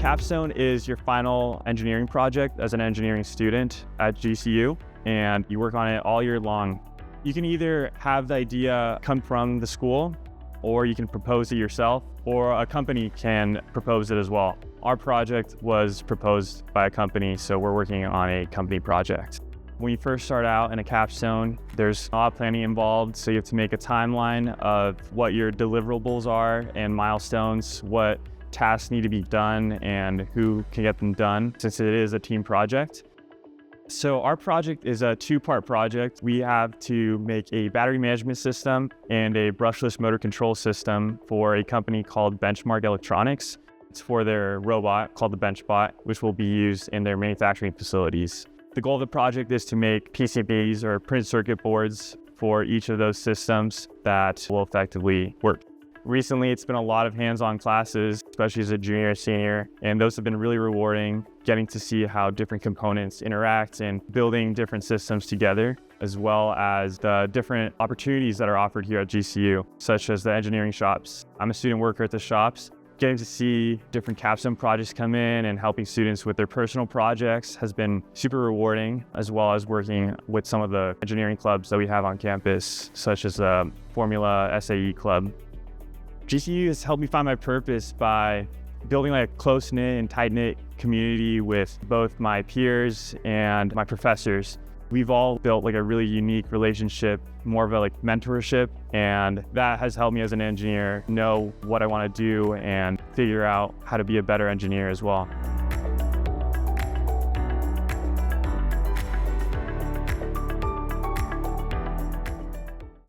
Capstone is your final engineering project as an engineering student at GCU, and you work on it all year long. You can either have the idea come from the school, or you can propose it yourself, or a company can propose it as well. Our project was proposed by a company, so we're working on a company project. When you first start out in a capstone, there's a lot of planning involved, so you have to make a timeline of what your deliverables are and milestones, what tasks need to be done and who can get them done, since it is a team project. So our project is a two-part project. We have to make a battery management system and a brushless motor control system for a company called Benchmark Electronics. It's for their robot called the BenchBot, which will be used in their manufacturing facilities. The goal of the project is to make PCBs or printed circuit boards for each of those systems that will effectively work. Recently, it's been a lot of hands-on classes, especially as a junior or senior, and those have been really rewarding, getting to see how different components interact and building different systems together, as well as the different opportunities that are offered here at GCU, such as the engineering shops. I'm a student worker at the shops. Getting to see different capstone projects come in and helping students with their personal projects has been super rewarding, as well as working with some of the engineering clubs that we have on campus, such as the Formula SAE Club. GCU has helped me find my purpose by building like a close-knit and tight-knit community with both my peers and my professors. We've all built like a really unique relationship, more of a like mentorship, and that has helped me as an engineer know what I want to do and figure out how to be a better engineer as well.